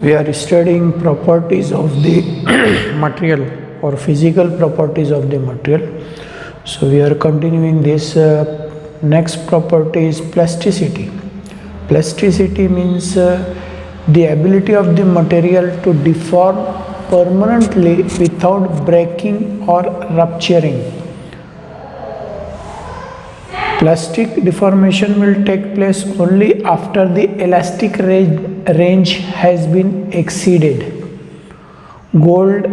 We are studying properties of the material or physical properties of the material. So we are continuing this. Next property is plasticity. Plasticity means the ability of the material to deform permanently without breaking or rupturing. Plastic deformation will take place only after the elastic range has been exceeded. Gold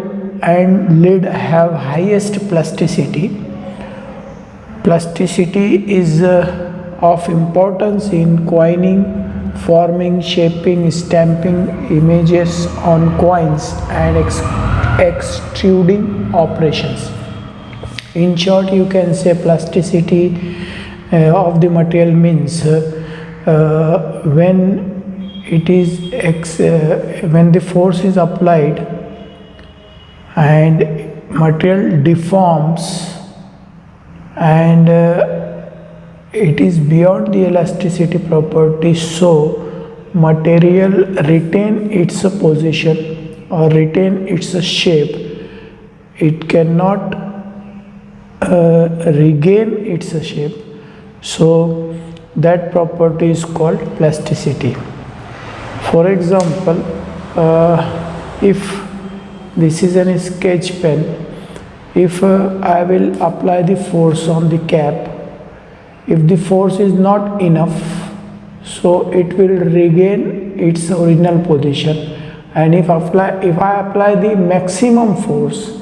and lead have highest plasticity. Plasticity is of importance in coining, forming, shaping, stamping images on coins and extruding operations. In short, you can say plasticity of the material means when it is when the force is applied and material deforms and it is beyond the elasticity property, so material retain its position or retain its shape. It cannot regain its shape. So that property is called plasticity. For example, if this is a sketch pen, if I will apply the force on the cap, if the force is not enough, so it will regain its original position, and if I apply the maximum force,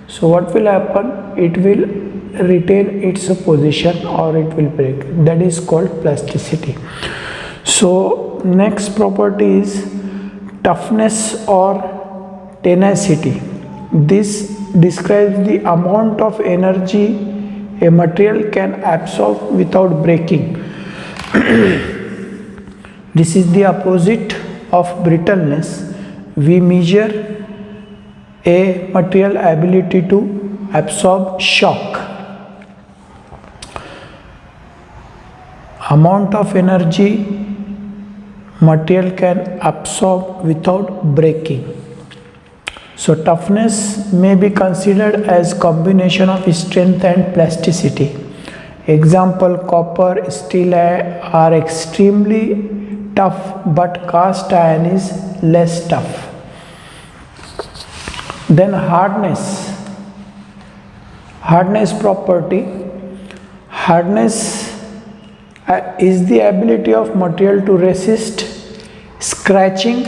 so what will happen? It will retain its position or it will break. That is called plasticity. So next property is toughness or tenacity. This describes the amount of energy a material can absorb without breaking. This is the opposite of brittleness. We measure a material ability to absorb shock. Amount of energy material can absorb without breaking. So toughness may be considered as combination of strength and plasticity. Example, copper, steel are extremely tough, but cast iron is less tough. Then hardness property. Hardness is the ability of material to resist scratching,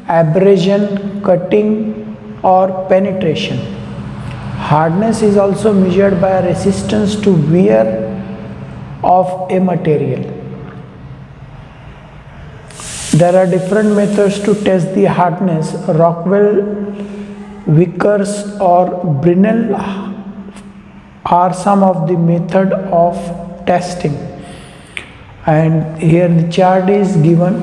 abrasion, cutting or penetration. Hardness is also measured by a resistance to wear of a material. There are different methods to test the hardness. Rockwell, Vickers or Brinell are some of the method of testing. And here the chart is given.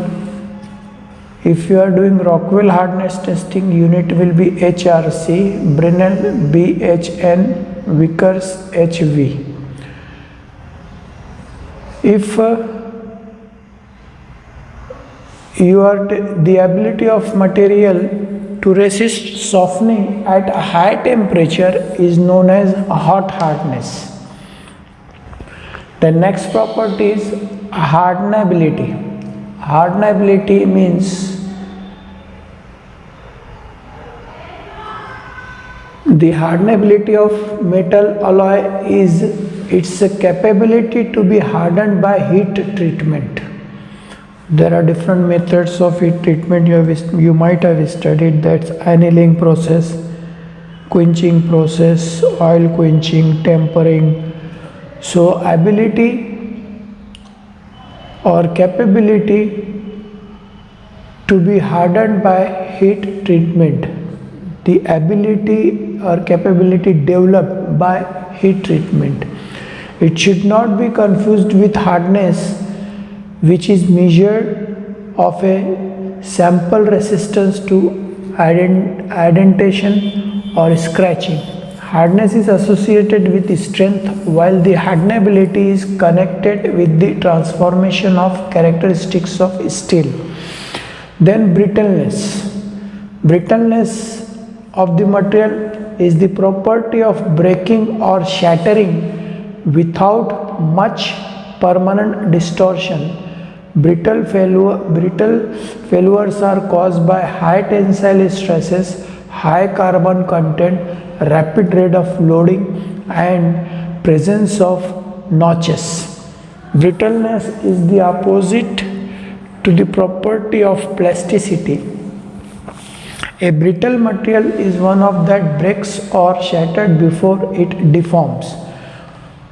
If you are doing Rockwell hardness testing, unit will be HRC, Brinell BHN, Vickers HV. If the ability of material to resist softening at a high temperature is known as hot hardness. The next property is hardenability. Hardenability means the hardenability of metal alloy is its capability to be hardened by heat treatment. There are different methods of heat treatment you might have studied. That's annealing process, quenching process, oil quenching, tempering. So ability or capability to be hardened by heat treatment. The ability or capability developed by heat treatment. It should not be confused with hardness, which is measured of a sample resistance to indentation or scratching. Hardness is associated with strength, while the hardenability is connected with the transformation of characteristics of steel. Then brittleness. Brittleness of the material is the property of breaking or shattering without much permanent distortion. Brittle failures are caused by high tensile stresses, high carbon content, rapid rate of loading, and presence of notches. Brittleness is the opposite to the property of plasticity. A brittle material is one of that breaks or shattered before it deforms.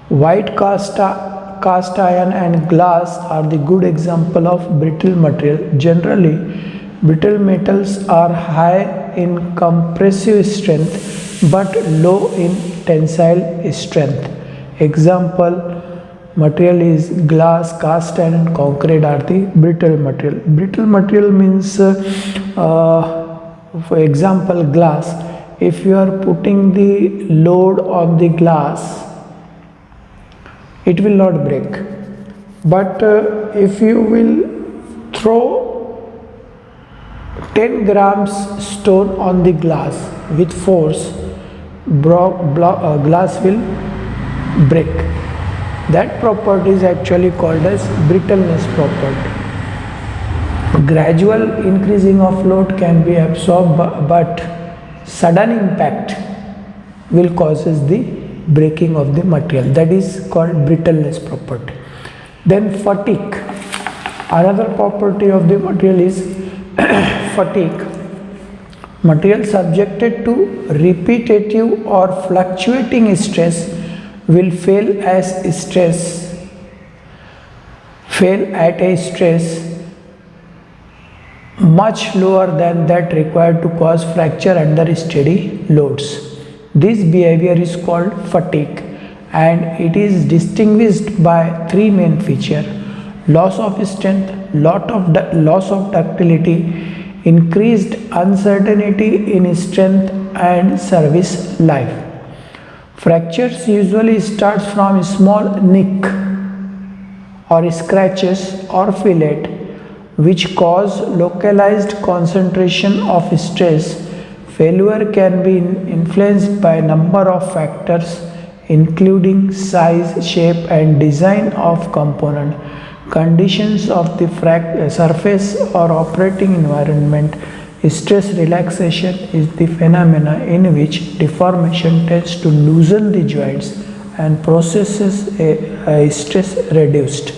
White cast iron and glass are the good example of brittle material. Generally, brittle metals are high in compressive strength but low in tensile strength. Example material is glass, cast iron and concrete are the brittle material. Brittle material means for example glass. If you are putting the load on the glass, it will not break. But if you will throw 10 grams stone on the glass with force, glass will break. That property is actually called as brittleness property. Gradual increasing of load can be absorbed, but sudden impact will causes the breaking of the material. That is called brittleness property. Then fatigue. Another property of the material is fatigue. Material subjected to repetitive or fluctuating stress will fail at a stress much lower than that required to cause fracture under steady loads. This behavior is called fatigue, and it is distinguished by three main features: loss of strength, loss of ductility, increased uncertainty in strength and service life. Fractures usually start from a small nick or scratches or fillet which cause localized concentration of stress. Failure can be influenced by a number of factors including size, shape and design of component, conditions of the surface or operating environment. Stress relaxation is the phenomena in which deformation tends to loosen the joints and processes a stress reduced.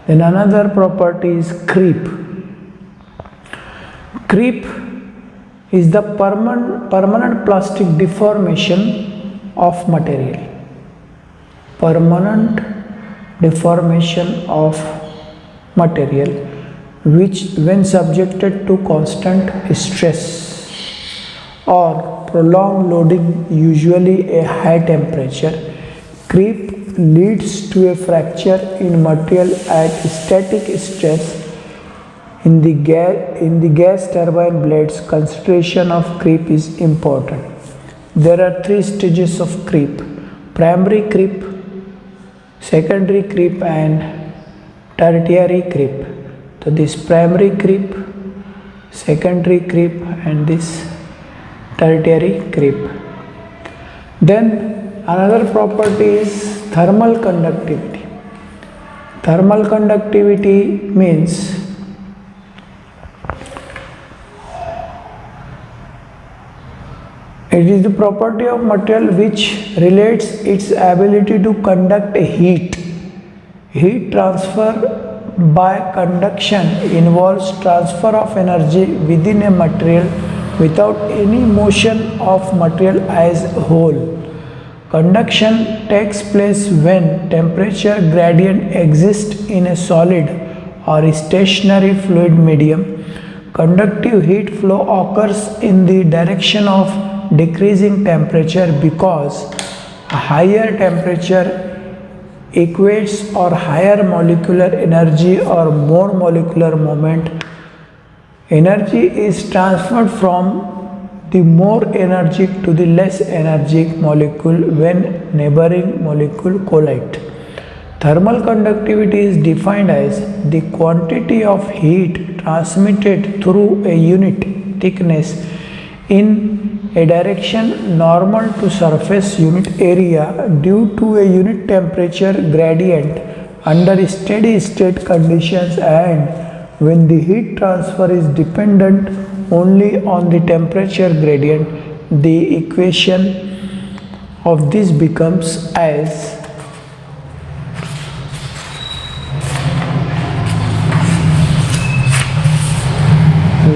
Then another property is creep. Creep is the permanent plastic deformation of material. Permanent deformation of material which when subjected to constant stress or prolonged loading, usually a high temperature. Creep leads to a fracture in material at static stress. In the gas turbine blades, consideration of creep is important. There are three stages of creep: primary creep, secondary creep and tertiary creep. So this primary creep, secondary creep and this tertiary creep. Then another property is thermal conductivity. Thermal conductivity means it is the property of material which relates its ability to conduct heat. Heat transfer by conduction involves transfer of energy within a material without any motion of material as a whole. Conduction takes place when temperature gradient exists in a solid or stationary fluid medium. Conductive heat flow occurs in the direction of decreasing temperature because a higher temperature equates or higher molecular energy or more molecular moment. Energy is transferred from the more energetic to the less energetic molecule when neighboring molecule collide. Thermal conductivity is defined as the quantity of heat transmitted through a unit thickness in a direction normal to surface unit area due to a unit temperature gradient under steady state conditions, and when the heat transfer is dependent only on the temperature gradient, the equation of this becomes as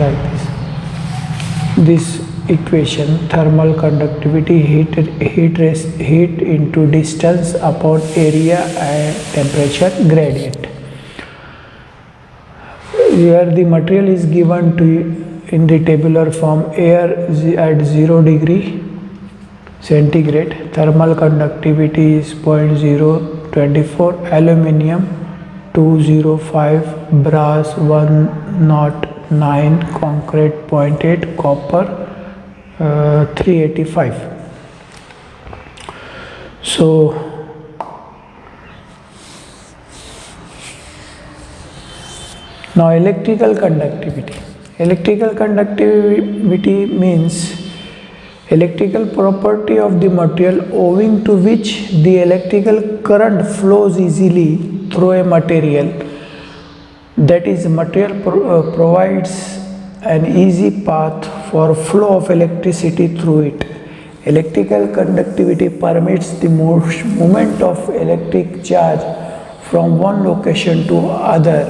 like this equation: thermal conductivity heat into distance upon area and temperature gradient. Here the material is given to in the tabular form: air at 0 degree centigrade, thermal conductivity is 0.024, aluminium 205, brass 109, concrete 0.8, copper 385. So now electrical conductivity. Electrical conductivity means electrical property of the material owing to which the electrical current flows easily through a material. That is, material provides an easy path for flow of electricity through it. Electrical conductivity permits the movement of electric charge from one location to other.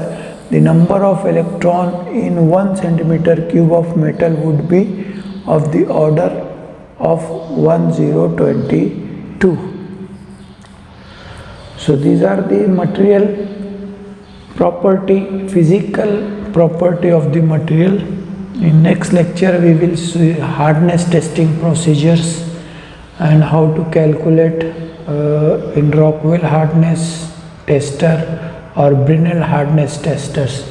The number of electrons in 1 centimeter cube of metal would be of the order of 1022. So these are the material property, physical property of the material. In next lecture we will see hardness testing procedures and how to calculate in Rockwell hardness tester or Brinell hardness testers.